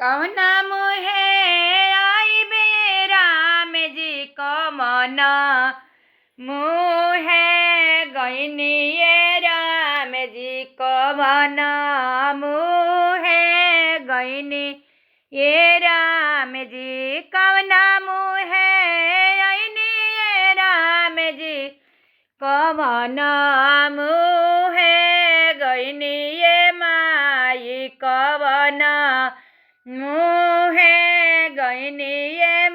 कौना मुहे आइबे राम जी कमन मुहे गइनिए राम जी कमन मुहे गइनी ये राम जी कौना मुहे आइनिए राम जी कमन मुहे गइनिए माई कवन मुहे गइनिए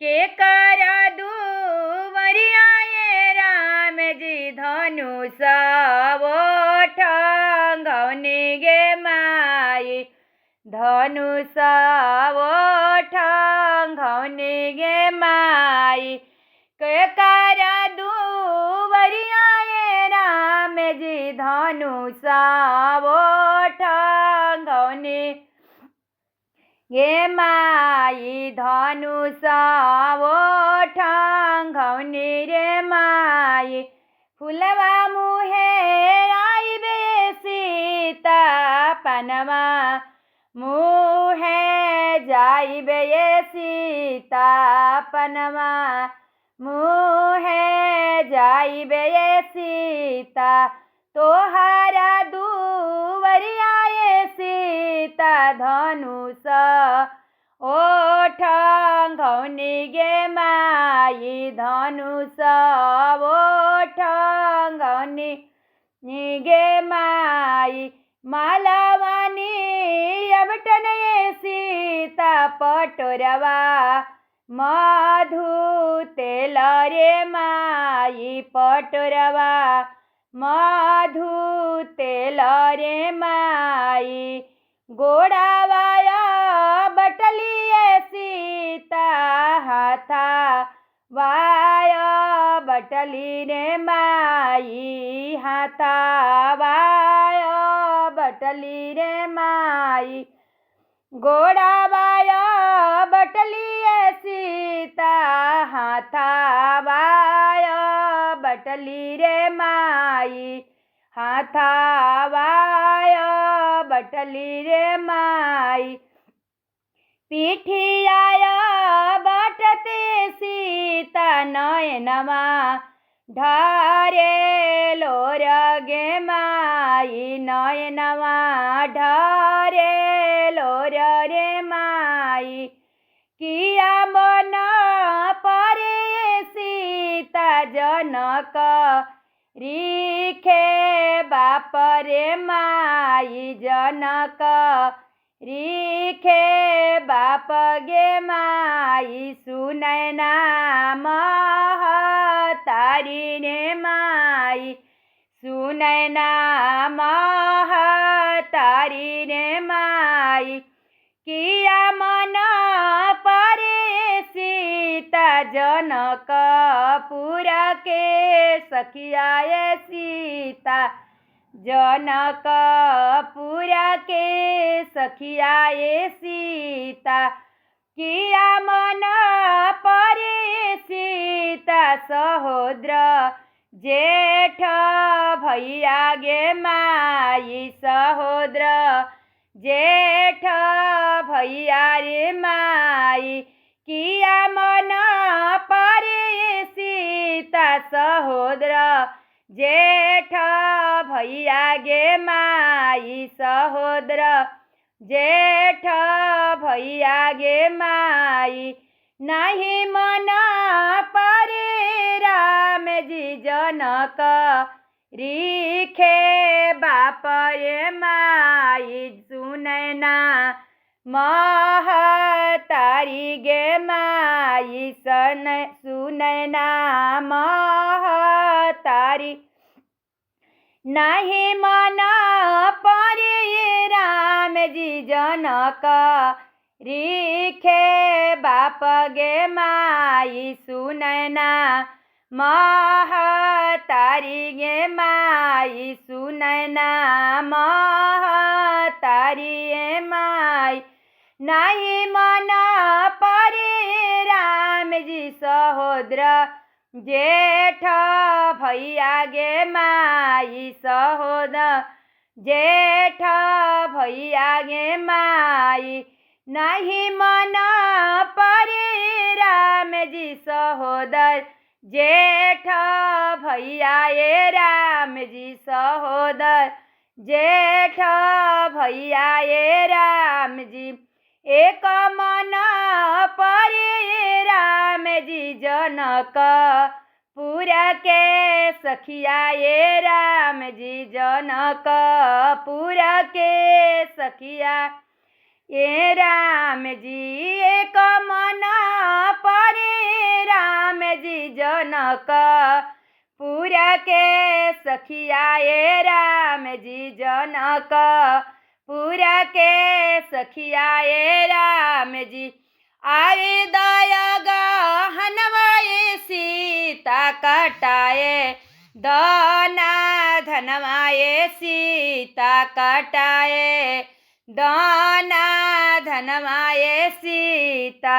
के कर दुवरियाए राम जी धनुष ओठ गौनी गे माई धनुष ओठ गौनी गे माई के कर दुवरियाए राम जी धनुष ओठ गौनी गे माई धनुष ओठ गौनी रे माई फुलवा मुहे आइबे सीता पनवा मुहे जाइबे ये सीता पनवा मुहे जाइबे ये सीता तोहारा दुवरियाए सीता धनुष ओठ गौनी गे माई धनुष ओठ गौनी गे माई मालवानी अबटन ये सीता पटोरवा मधु तेल रे माई पटोरवा मधु तेल रे माई गोड़ावाया बटलिए सीता हाथा वाया बटली रे माई हाथा वाया बटली रे माई गोड़ावाया बटलिए सीता हाथा वाया बटली रे माई हाथा वाया बटली रे माई पीठियाया बटते सीता नयनमा ढारे लोर गे माई नयनमा ढारे लोर रे माई किया मन परे सीता जनक रिखे बाप रे माई जनक रिखे बाप गे माई सुनैना महतारी रे माई सुनैना महतारी रे माई किया मन परे सीता जनक पुरा के सखियाए सीता जनक पुरा के सखियाए सीता किया मन परे सीता सहोद्र जेठ भैया गे माई सहोद्र जेठ भैया रे माई किया मन परे सीता सहोद्र जेठ भैया गे माई सहोद्र जेठ भैया गे माई नहीं मन परे राम जी जनक रिखे बाप रे माई सुनैना महतारी गे माई सुनैना महतारी नहीं मन परे राम जी जनक रिखे बाप गे माई सुनैना महतारी गे माई सुनैना महतारी ए माई नहीं मन परे राम जी सहोद्र जेठ भैया गे माई सहोद जेठ भैया गे माई नहीं मन परे राम जी सहोदर जेठ भैया ये राम जी सहोदर जेठ भैया ये राम जी एक मन परे राम जी जनक पूरा के सखिया ये राम जी जनक पूरा के सखिया ये राम जी एक मन परे राम जी जनक पूरा के सखिया ये राम जी जनक पूरा के सखिया ये राम जी आए दया गहनवाए सीता कटाए दाना धनवाए सीता कटाए दाना धनवाए सीता